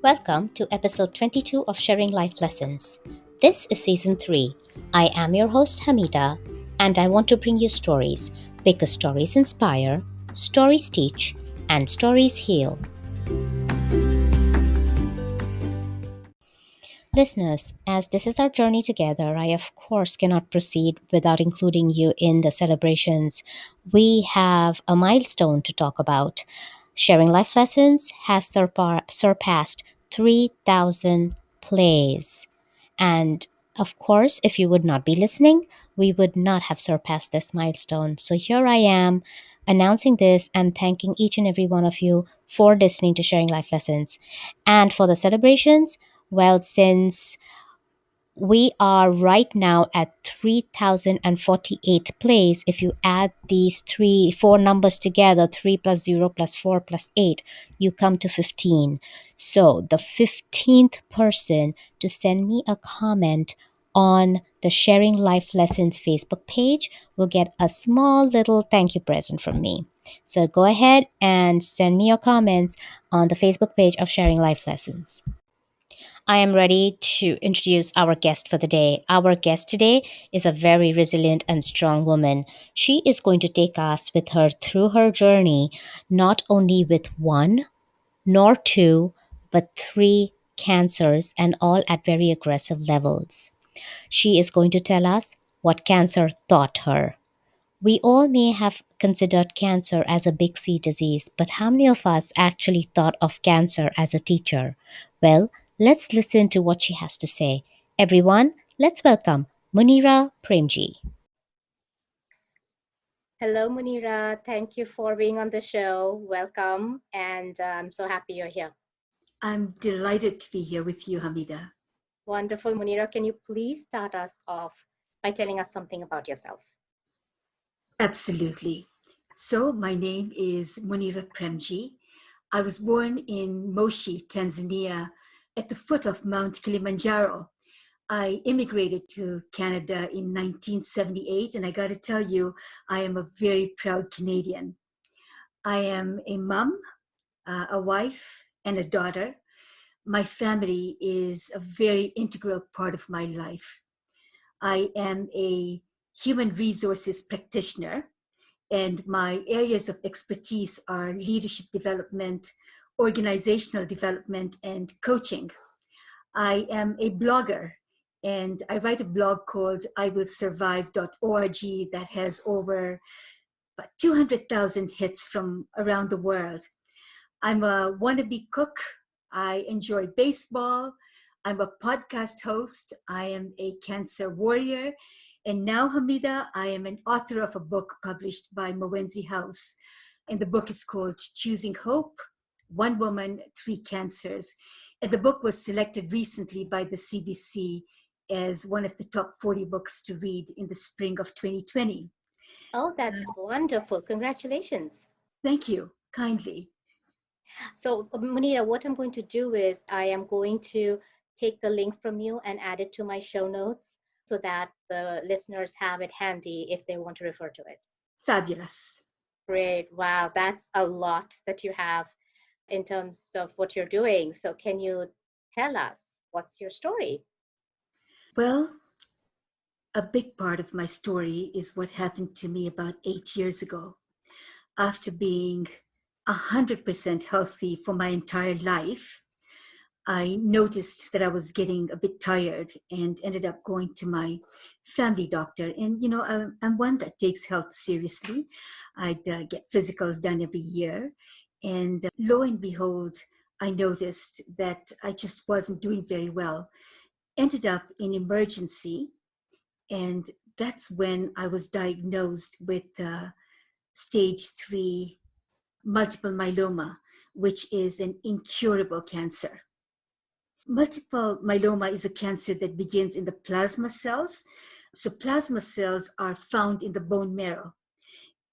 Welcome to episode 22 of Sharing Life Lessons. This is season 3. I am your host Hamida, and I want to bring you stories because stories inspire, stories teach, and stories heal. Listeners, as this is our journey together, I of course cannot proceed without including you in the celebrations. We have a milestone to talk about. Sharing Life Lessons has surpassed 3,000 plays. And of course, if you would not be listening, we would not have surpassed this milestone. So here I am announcing this and thanking each and every one of you for listening to Sharing Life Lessons. And for the celebrations, well, since we are right now at 3,048 plays. If you add these four numbers together, 3 plus 0 plus 4 plus 8, you come to 15. So the 15th person to send me a comment on the Sharing Life Lessons Facebook page will get a small little thank you present from me. So go ahead and send me your comments on the Facebook page of Sharing Life Lessons. I am ready to introduce our guest for the day. Our guest today is a very resilient and strong woman. She is going to take us with her through her journey, not only with one, nor two, but 3 cancers, and all at very aggressive levels. She is going to tell us what cancer taught her. We all may have considered cancer as a big C disease, but how many of us actually thought of cancer as a teacher? Well, let's listen to what she has to say. Everyone, let's welcome Munira Premji. Hello, Munira. Thank you for being on the show. Welcome, and I'm so happy you're here. I'm delighted to be here with you, Hamida. Wonderful, Munira. Can you please start us off by telling us something about yourself? Absolutely. So my name is Munira Premji. I was born in Moshi, Tanzania, at the foot of Mount Kilimanjaro. I immigrated to Canada in 1978, and I got to tell you, I am a very proud Canadian. I am a mom, a wife, and a daughter. My family is a very integral part of my life. I am a human resources practitioner, and my areas of expertise are leadership development, organizational development, and coaching. I am a blogger, and I write a blog called iwillsurvive.org that has over 200,000 hits from around the world. I'm a wannabe cook. I enjoy baseball. I'm a podcast host. I am a cancer warrior. And now, Hamida, I am an author of a book published by Mowenzi House. And the book is called Choosing Hope, One Woman, 3 Cancers. And the book was selected recently by the CBC as one of the top 40 books to read in the spring of 2020. Oh, that's wonderful. Congratulations. Thank you, kindly. So, Munira, what I'm going to do is I am going to take the link from you and add it to my show notes so that the listeners have it handy if they want to refer to it. Fabulous. Great. Wow, that's a lot that you have in terms of what you're doing. So, can you tell us what's your story? Well, a big part of my story is what happened to me about 8 years ago. After being 100% healthy for my entire life, I noticed that I was getting a bit tired and ended up going to my family doctor. And, you know, I'm one that takes health seriously. I'd get physicals done every year. And lo and behold, I noticed that I just wasn't doing very well. Ended up in emergency. And that's when I was diagnosed with stage 3 multiple myeloma, which is an incurable cancer. Multiple myeloma is a cancer that begins in the plasma cells. So plasma cells are found in the bone marrow.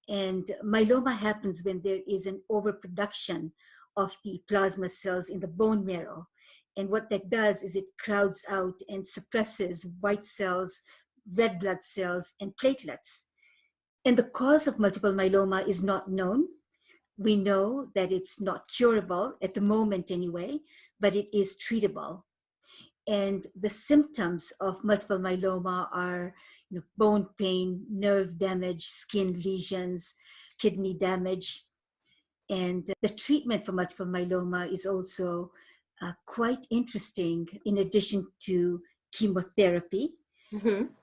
And myeloma happens when there is an overproduction of the plasma cells in the bone marrow. And what that does is it crowds out and suppresses white cells, red blood cells, and platelets. And the cause of multiple myeloma is not known. We know that it's not curable at the moment anyway, but it is treatable. And the symptoms of multiple myeloma are, bone pain, nerve damage, skin lesions, kidney damage. And the treatment for multiple myeloma is also quite interesting. In addition to chemotherapy,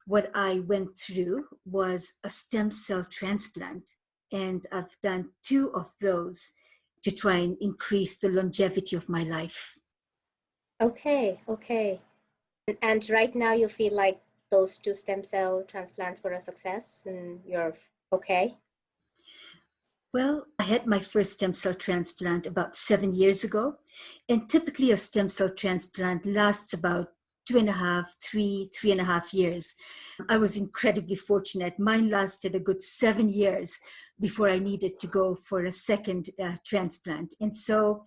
what I went through was a stem cell transplant. And I've done 2 of those to try and increase the longevity of my life. Okay, okay. And right now you feel like those 2 stem cell transplants were a success and you're okay? Well, I had my first stem cell transplant about 7 years ago. And typically a stem cell transplant lasts about 2.5, 3.5 years. I was incredibly fortunate. Mine lasted a good 7 years before I needed to go for a second transplant. And so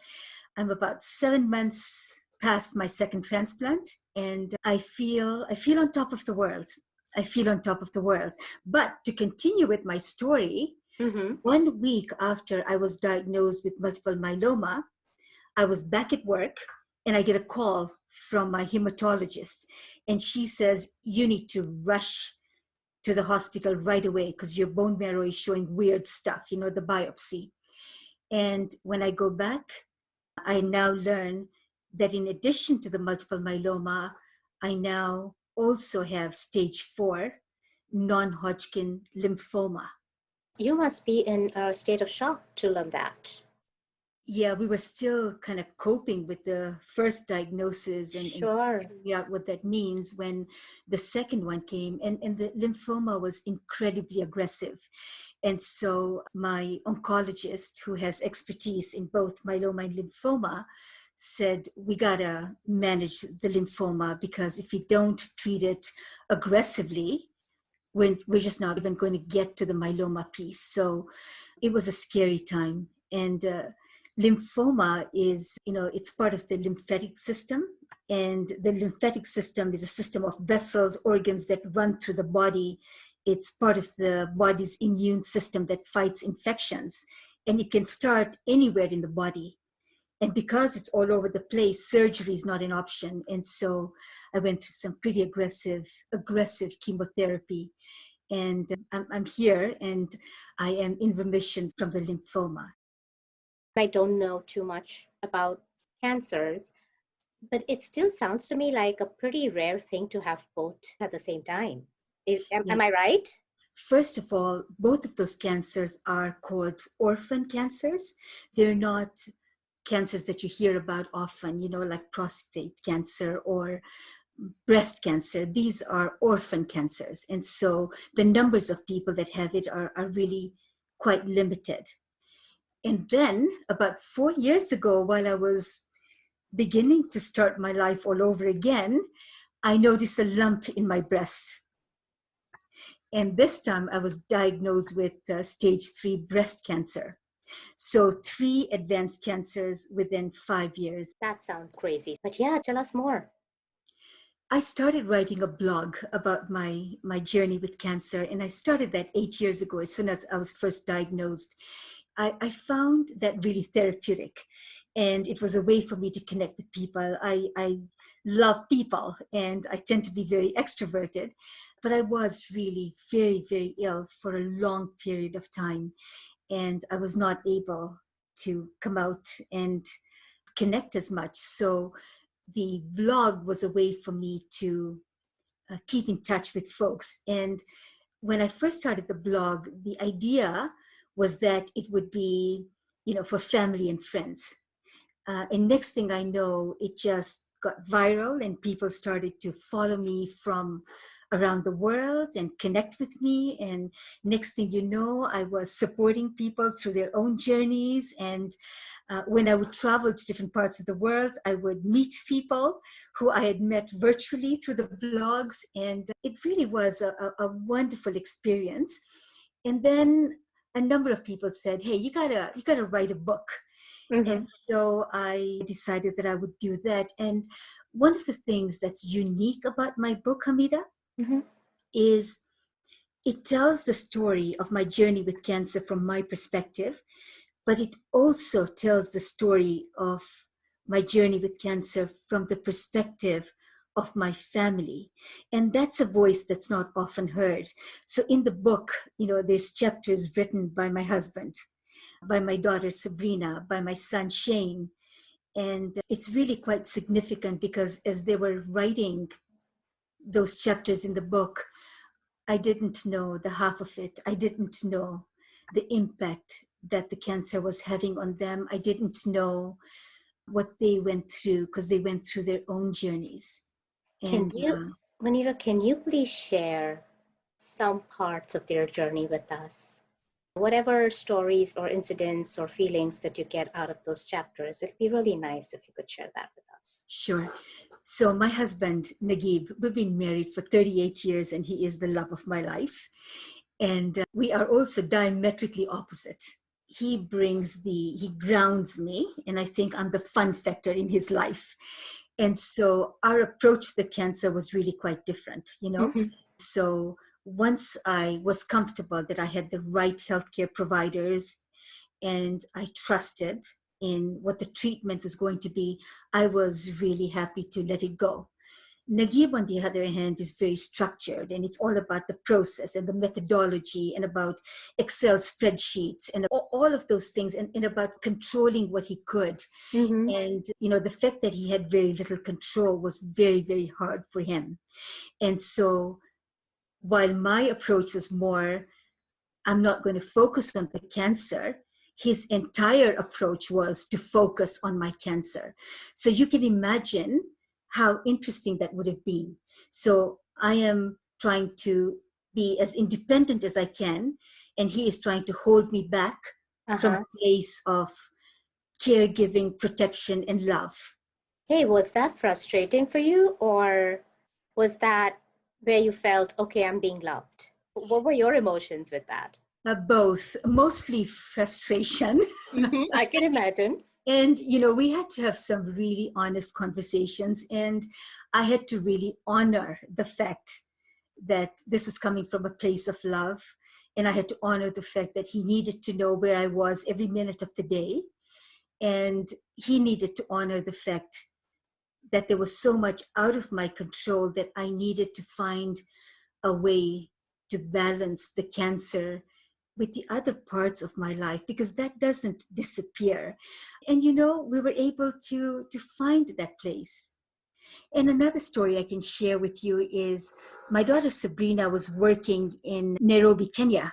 I'm about 7 months past my second transplant, and I feel on top of the world. I feel on top of the world. But to continue with my story, 1 week after I was diagnosed with multiple myeloma, I was back at work and I get a call from my hematologist. And she says, you need to rush to the hospital right away because your bone marrow is showing weird stuff, the biopsy. And when I go back, I now learn that in addition to the multiple myeloma, I now also have stage 4 non-Hodgkin lymphoma. You must be in a state of shock to learn that. Yeah, we were still kind of coping with the first diagnosis and Sure. figuring out what that means when the second one came. And the lymphoma was incredibly aggressive. And so my oncologist, who has expertise in both myeloma and lymphoma, said, we gotta manage the lymphoma because if we don't treat it aggressively, we're just not even going to get to the myeloma piece. So it was a scary time. And lymphoma is, it's part of the lymphatic system. And the lymphatic system is a system of vessels, organs that run through the body. It's part of the body's immune system that fights infections. And it can start anywhere in the body. And because it's all over the place, surgery is not an option. And so I went through some pretty aggressive chemotherapy. And I'm here and I am in remission from the lymphoma. I don't know too much about cancers, but it still sounds to me like a pretty rare thing to have both at the same time. Am I right? First of all, both of those cancers are called orphan cancers. They're not cancers that you hear about often, like prostate cancer or breast cancer. These are orphan cancers. And so the numbers of people that have it are really quite limited. And then about 4 years ago, while I was beginning to start my life all over again, I noticed a lump in my breast. And this time I was diagnosed with stage 3 breast cancer. So 3 advanced cancers within 5 years. That sounds crazy. But yeah, tell us more. I started writing a blog about my journey with cancer, and I started that 8 years ago as soon as I was first diagnosed. I found that really therapeutic, and it was a way for me to connect with people. I love people, and I tend to be very extroverted, but I was really very, very ill for a long period of time, and I was not able to come out and connect as much. So the blog was a way for me to keep in touch with folks. And when I first started the blog, the idea was that it would be, for family and friends. And next thing I know, it just got viral and people started to follow me from around the world and connect with me. And next thing you know, I was supporting people through their own journeys. And when I would travel to different parts of the world, I would meet people who I had met virtually through the blogs. And it really was a wonderful experience. And then a number of people said, hey, you gotta write a book. And so I decided that I would do that. And one of the things that's unique about my book, Hamida, is it tells the story of my journey with cancer from my perspective, but it also tells the story of my journey with cancer from the perspective of my family. And that's a voice that's not often heard. So in the book, there's chapters written by my husband, by my daughter Sabrina, by my son Shane. And it's really quite significant because as they were writing those chapters in the book, I didn't know the half of it. I didn't know the impact that the cancer was having on them. I didn't know what they went through because they went through their own journeys. Can And you, Manira, can you please share some parts of their journey with us? Whatever stories or incidents or feelings that you get out of those chapters, it'd be really nice if you could share that with us. Sure. So my husband, Nagib, we've been married for 38 years and he is the love of my life. And we are also diametrically opposite. He grounds me, and I think I'm the fun factor in his life. And so our approach to the cancer was really quite different, Mm-hmm. So once I was comfortable that I had the right healthcare providers and I trusted in what the treatment was going to be, I was really happy to let it go. Nagib, on the other hand, is very structured, and it's all about the process and the methodology and about Excel spreadsheets and all of those things and about controlling what he could. Mm-hmm. And, the fact that he had very little control was very, very hard for him. And so while my approach was more, I'm not going to focus on the cancer, his entire approach was to focus on my cancer. So you can imagine how interesting that would have been. So I am trying to be as independent as I can, and he is trying to hold me back from a place of caregiving, protection, and love. Hey, was that frustrating for you, or was that where you felt, okay, I'm being loved? What were your emotions with that? Both, mostly frustration. Mm-hmm. I can imagine. And, we had to have some really honest conversations. And I had to really honor the fact that this was coming from a place of love. And I had to honor the fact that he needed to know where I was every minute of the day. And he needed to honor the fact that there was so much out of my control that I needed to find a way to balance the cancer with the other parts of my life, because that doesn't disappear. And we were able to find that place. And another story I can share with you is my daughter Sabrina was working in Nairobi, Kenya.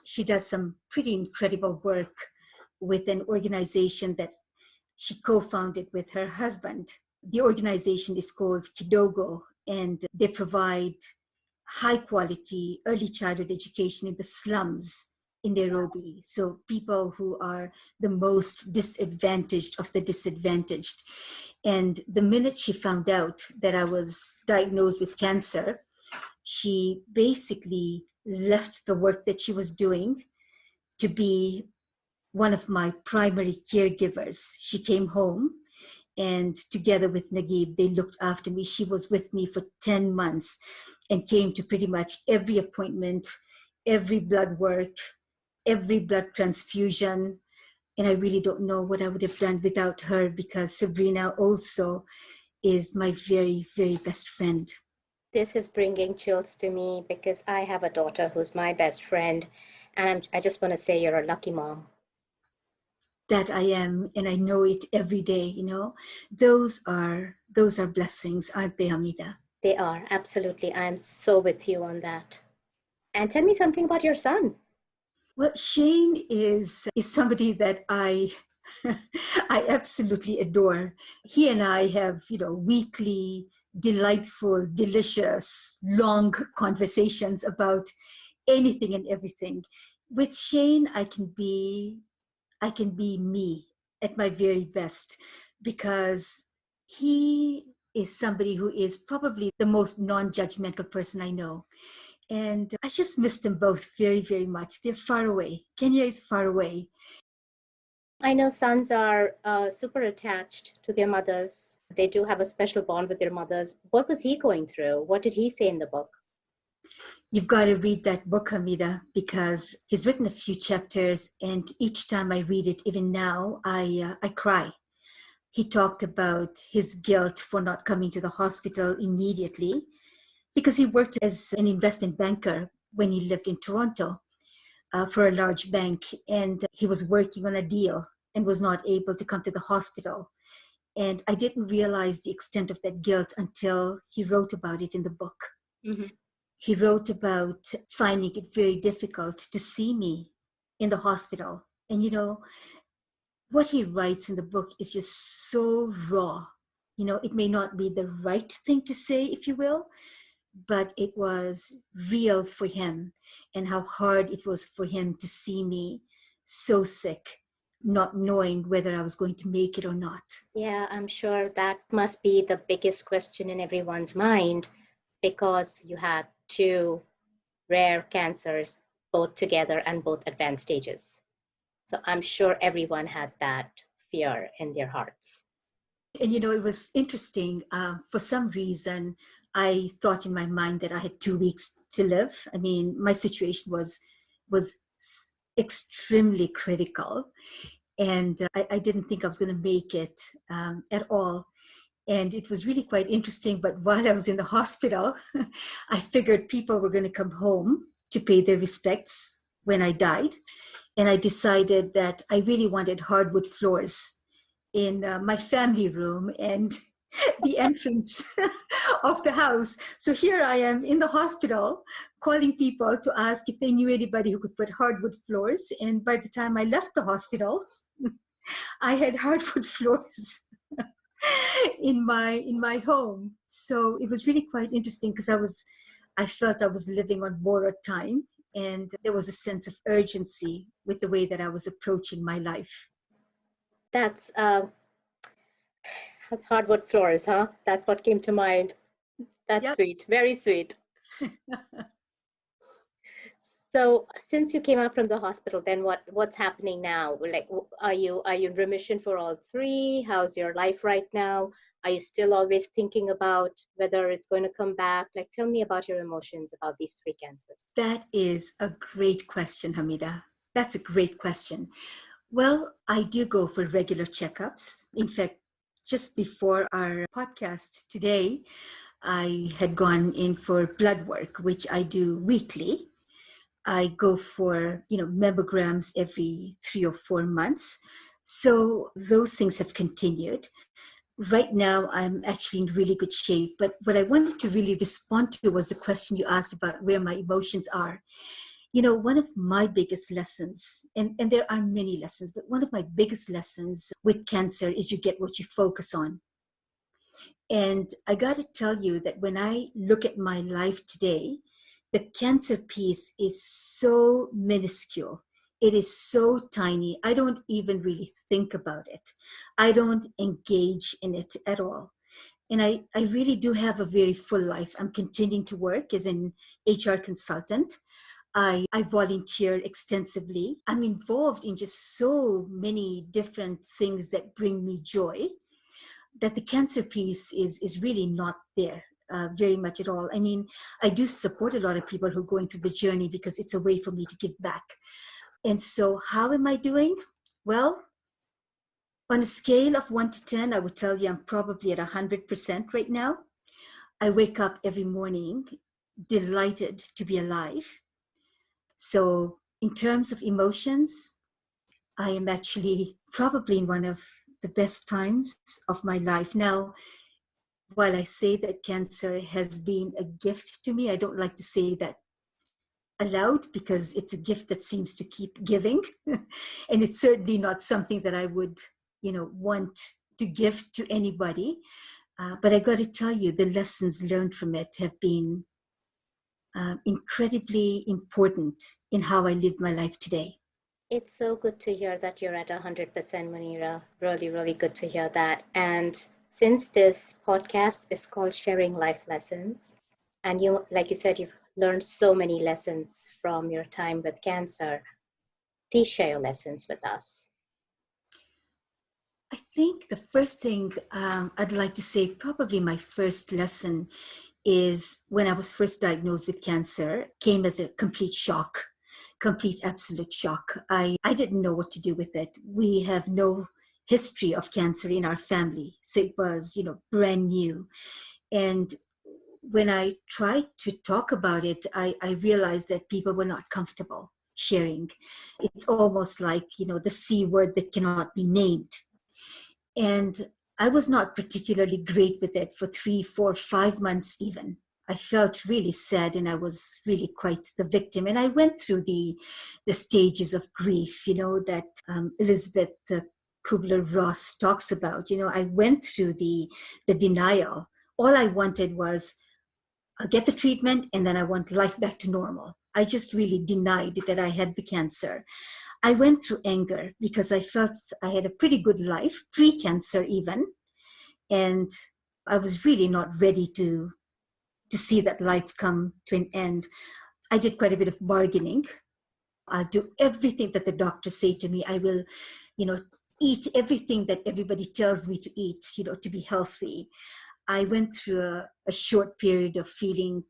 She does some pretty incredible work with an organization that she co-founded with her husband. The organization is called Kidogo, and they provide high quality early childhood education in the slums in Nairobi. So people who are the most disadvantaged of the disadvantaged. And the minute she found out that I was diagnosed with cancer, she basically left the work that she was doing to be one of my primary caregivers. She came home, and together with Nagib, they looked after me. She was with me for 10 months and came to pretty much every appointment, every blood work, every blood transfusion. And I really don't know what I would have done without her, because Sabrina also is my very, very best friend. This is bringing chills to me because I have a daughter who's my best friend, and I just want to say you're a lucky mom. That I am, and I know it every day. Those are blessings, aren't they, Hamida? They are, absolutely. I'm so with you on that. And tell me something about your son. Well, Shane is somebody that I I absolutely adore. He and I have, weekly, delightful, delicious, long conversations about anything and everything. With Shane, I can be me at my very best, because he is somebody who is probably the most non-judgmental person I know. And I just miss them both very, very much. They're far away. Kenya is far away. I know sons are super attached to their mothers. They do have a special bond with their mothers. What was he going through? What did he say in the book? You've got to read that book, Hamida, because he's written a few chapters, and each time I read it, even now, I cry. He talked about his guilt for not coming to the hospital immediately because he worked as an investment banker when he lived in Toronto for a large bank, and he was working on a deal and was not able to come to the hospital. And I didn't realize the extent of that guilt until he wrote about it in the book. Mm-hmm. He wrote about finding it very difficult to see me in the hospital. And, what he writes in the book is just so raw. It may not be the right thing to say, if you will, but it was real for him, and how hard it was for him to see me so sick, not knowing whether I was going to make it or not. Yeah, I'm sure that must be the biggest question in everyone's mind, because you had two rare cancers, both together and both advanced stages. So I'm sure everyone had that fear in their hearts. And it was interesting. For some reason, I thought in my mind that I had 2 weeks to live. I mean, my situation was extremely critical, and I didn't think I was going to make it at all. And it was really quite interesting. But while I was in the hospital, I figured people were going to come home to pay their respects when I died. And I decided that I really wanted hardwood floors in my family room and the entrance of the house. So here I am in the hospital calling people to ask if they knew anybody who could put hardwood floors. And by the time I left the hospital, I had hardwood floors in my home. So it was really quite interesting because I felt I was living on borrowed time, and there was a sense of urgency with the way that I was approaching my life. That's hardwood floors, huh? That's what came to mind. That's Yep. sweet, very sweet. So since you came out from the hospital, then what's happening now? Like, are you in remission for all three? How's your life right now? Are you still always thinking about whether it's going to come back? Like, tell me about your emotions about these three cancers. That is a great question, Hamida. That's a great question. Well, I do go for regular checkups. In fact, just before our podcast today, I had gone in for blood work, which I do weekly. I go for, mammograms every 3 or 4 months. So those things have continued. Right now, I'm actually in really good shape. But what I wanted to really respond to was the question you asked about where my emotions are. One of my biggest lessons, and there are many lessons, but one of my biggest lessons with cancer is you get what you focus on. And I got to tell you that when I look at my life today, the cancer piece is so minuscule. It is so tiny. I don't even really think about it. I don't engage in it at all. And I really do have a very full life. I'm continuing to work as an HR consultant. I volunteer extensively. I'm involved in just so many different things that bring me joy, that the cancer piece is really not there very much at all. I mean, I do support a lot of people who are going through the journey because it's a way for me to give back. And so how am I doing? Well, on a scale of 1 to 10, I would tell you I'm probably at 100% right now. I wake up every morning delighted to be alive. So in terms of emotions, I am actually probably in one of the best times of my life. Now, while I say that cancer has been a gift to me, I don't like to say that aloud because it's a gift that seems to keep giving. And it's certainly not something that I would, want to give to anybody. But I got to tell you, the lessons learned from it have been incredibly important in how I live my life today. It's so good to hear that you're at 100%, Manira. Really, really good to hear that. And since this podcast is called Sharing Life Lessons, and you, like you said, you've learned so many lessons from your time with cancer, please share your lessons with us. I think the first thing I'd like to say, probably my first lesson, is when I was first diagnosed with cancer, came as a complete shock, complete absolute shock. I didn't know what to do with it. We have no history of cancer in our family. So it was, brand new. And when I tried to talk about it, I realized that people were not comfortable sharing. It's almost like, the C word that cannot be named. And I was not particularly great with it for 3, 4, 5 months even. I felt really sad and I was really quite the victim. And I went through the stages of grief, that Elizabeth Kubler-Ross talks about. I went through the denial. All I wanted was I'll get the treatment and then I want life back to normal. I just really denied that I had the cancer. I went through anger because I felt I had a pretty good life, pre-cancer even, and I was really not ready to see that life come to an end. I did quite a bit of bargaining. I'll do everything that the doctors say to me. I will, eat everything that everybody tells me to eat, to be healthy. I went through a short period of feeling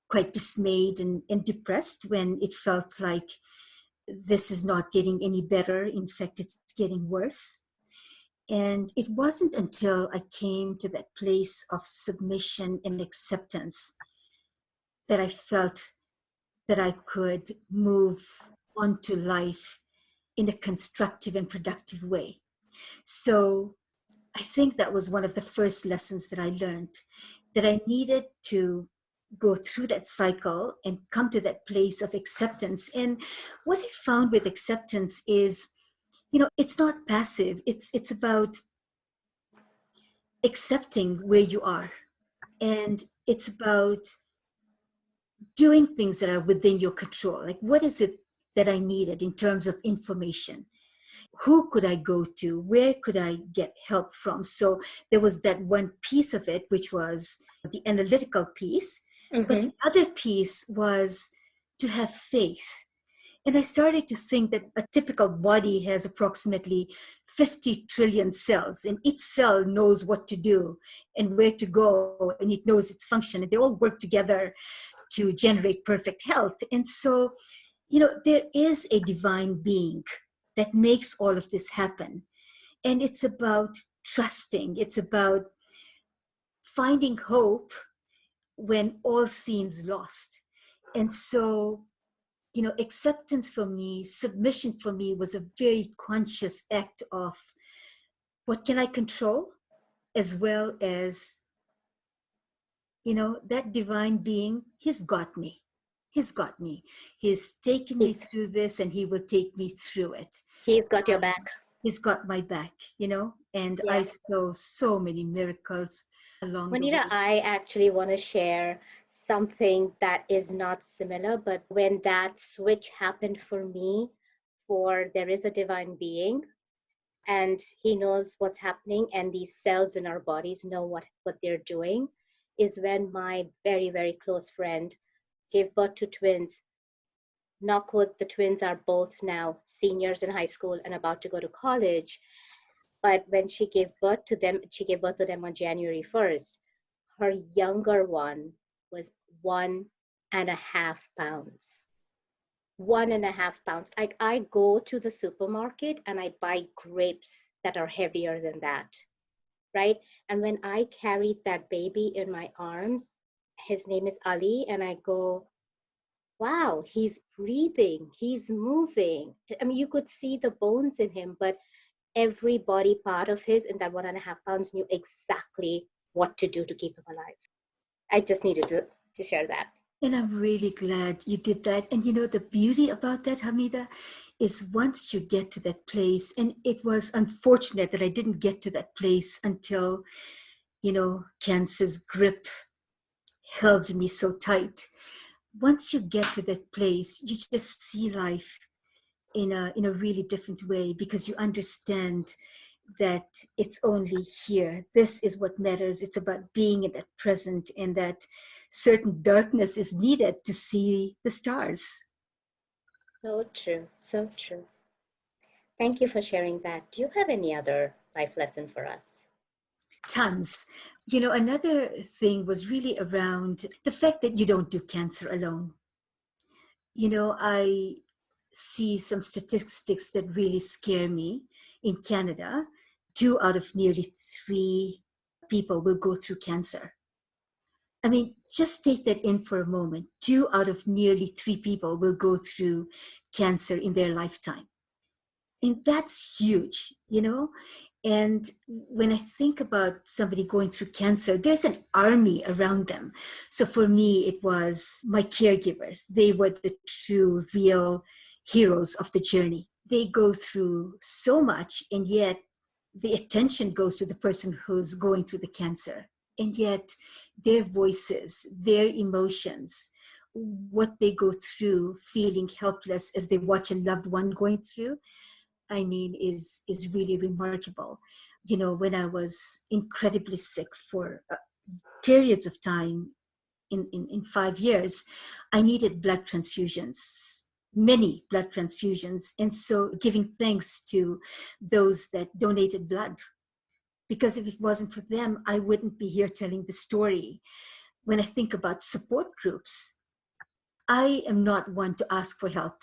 quite dismayed and depressed when it felt like this is not getting any better. In fact, it's getting worse. And it wasn't until I came to that place of submission and acceptance that I felt that I could move on to life in a constructive and productive way. So I think that was one of the first lessons that I learned, that I needed to go through that cycle and come to that place of acceptance. And what I found with acceptance is, it's not passive. It's about accepting where you are. And it's about doing things that are within your control. Like, what is it that I needed in terms of information? Who could I go to? Where could I get help from? So there was that one piece of it, which was the analytical piece. But Mm-hmm. the other piece was to have faith. And I started to think that a typical body has approximately 50 trillion cells, and each cell knows what to do and where to go, and it knows its function, and they all work together to generate perfect health. And so, there is a divine being that makes all of this happen. And it's about trusting, it's about finding hope when all seems lost. And so, acceptance for me, submission for me was a very conscious act of what can I control, as well as, that divine being, he's got me. He's got me. He's taken me He, through this and he will take me through it. he's got your Um, back. he's got my back, and I Yeah. saw so many miracles along the Manira, way. I actually want to share something that is not similar, but when that switch happened for me, for there is a divine being and he knows what's happening, and these cells in our bodies know what they're doing, is when my very, very close friend gave birth to twins. Knock wood, the twins are both now seniors in high school and about to go to college. But when she gave birth to them on January 1st. Her younger one was 1.5 pounds. 1.5 pounds. Like, I go to the supermarket and I buy grapes that are heavier than that, right? And when I carried that baby in my arms, his name is Ali, and I go, wow, he's breathing, he's moving. I mean, you could see the bones in him, but every body part of his in that 1.5 pounds knew exactly what to do to keep him alive. I just needed to share that. And I'm really glad you did that. And the beauty about that, Hamida, is once you get to that place, and it was unfortunate that I didn't get to that place until, cancer's grip held me so tight. Once you get to that place, you just see life in a really different way, because you understand that it's only here. This is what matters. It's about being in that present, and that certain darkness is needed to see the stars. So true, so true. Thank you for sharing that. Do you have any other life lesson for us? Tons. Another thing was really around the fact that you don't do cancer alone. I see some statistics that really scare me. In Canada, 2 out of nearly 3 people will go through cancer. I mean, just take that in for a moment. 2 out of nearly 3 people will go through cancer in their lifetime. And that's huge. And when I think about somebody going through cancer, there's an army around them. So for me, it was my caregivers. They were the true, real heroes of the journey. They go through so much, and yet the attention goes to the person who's going through the cancer. And yet their voices, their emotions, what they go through, feeling helpless as they watch a loved one going through, I mean, is really remarkable. When I was incredibly sick for periods of time in 5 years, I needed blood transfusions, many blood transfusions. And so giving thanks to those that donated blood, because if it wasn't for them, I wouldn't be here telling the story. When I think about support groups, I am not one to ask for help.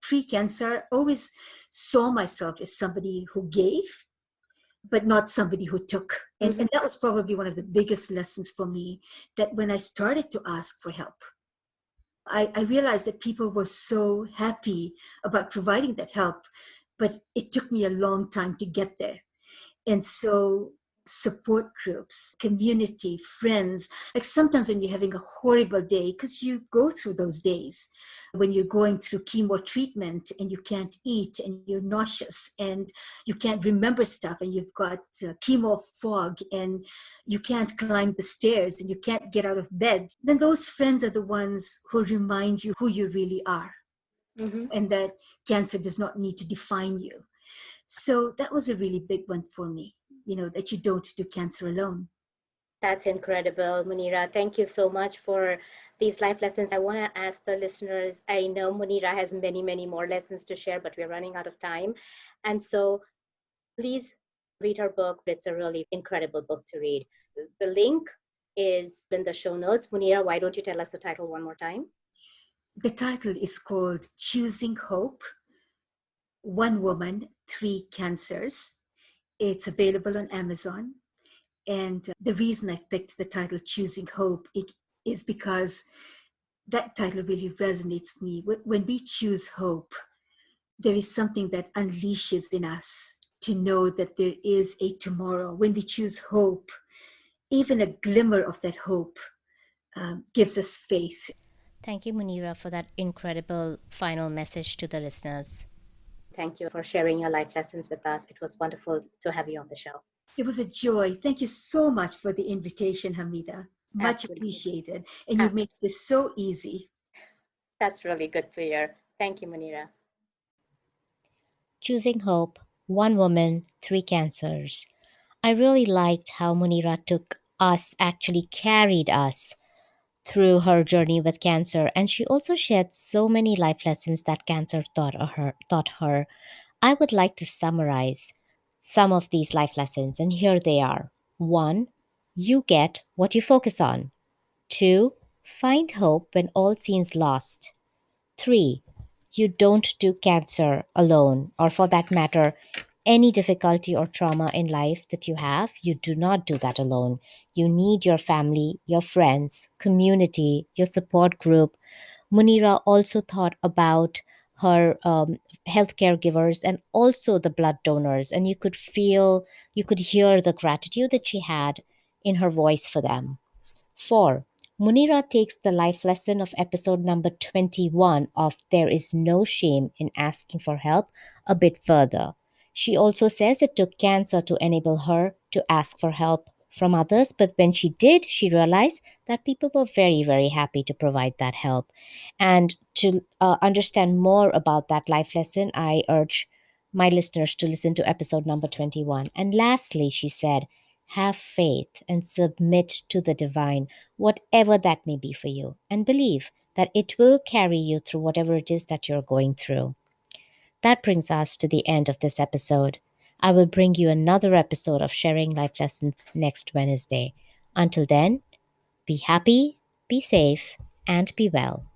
Pre-cancer, always saw myself as somebody who gave, but not somebody who took. And that was probably one of the biggest lessons for me, that when I started to ask for help, I realized that people were so happy about providing that help, but it took me a long time to get there. And so support groups, community, friends, like sometimes when you're having a horrible day, because you go through those days, when you're going through chemo treatment and you can't eat and you're nauseous and you can't remember stuff and you've got chemo fog and you can't climb the stairs and you can't get out of bed, then those friends are the ones who remind you who you really are, and that cancer does not need to define you. So that was a really big one for me, that you don't do cancer alone. That's incredible, Munira. Thank you so much for these life lessons. I want to ask the listeners, I know Munira has many, many more lessons to share, but we're running out of time. And so please read her book. It's a really incredible book to read. The link is in the show notes. Munira, why don't you tell us the title one more time? The title is called Choosing Hope, One Woman, Three Cancers. It's available on Amazon. And the reason I picked the title Choosing Hope is because that title really resonates with me. When we choose hope, there is something that unleashes in us to know that there is a tomorrow. When we choose hope, even a glimmer of that hope gives us faith. Thank you, Munira, for that incredible final message to the listeners. Thank you for sharing your life lessons with us. It was wonderful to have you on the show. It was a joy. Thank you so much for the invitation, Hamida. Much appreciated. And you made this so easy. That's really good to hear. Thank you, Munira. Choosing Hope, One Woman, Three Cancers. I really liked how Munira took us, actually carried us through her journey with cancer, and she also shared so many life lessons that cancer taught her. I would like to summarize some of these life lessons, and here they are. 1. You get what you focus on. 2. Find hope when all seems lost. 3. You don't do cancer alone, or for that matter, any difficulty or trauma in life that you have, you do not do that alone. You need your family, your friends, community, your support group. Munira also thought about her health caregivers and also the blood donors, and you could hear the gratitude that she had in her voice for them. 4. Munira takes the life lesson of episode number 21 of There is no shame in asking for help a bit further. She also says it took cancer to enable her to ask for help from others, but when she did, she realized that people were very, very happy to provide that help. And to understand more about that life lesson, I urge my listeners to listen to episode number 21. And lastly, she said, have faith and submit to the divine, whatever that may be for you, and believe that it will carry you through whatever it is that you're going through. That brings us to the end of this episode. I will bring you another episode of Sharing Life Lessons next Wednesday. Until then, be happy, be safe, and be well.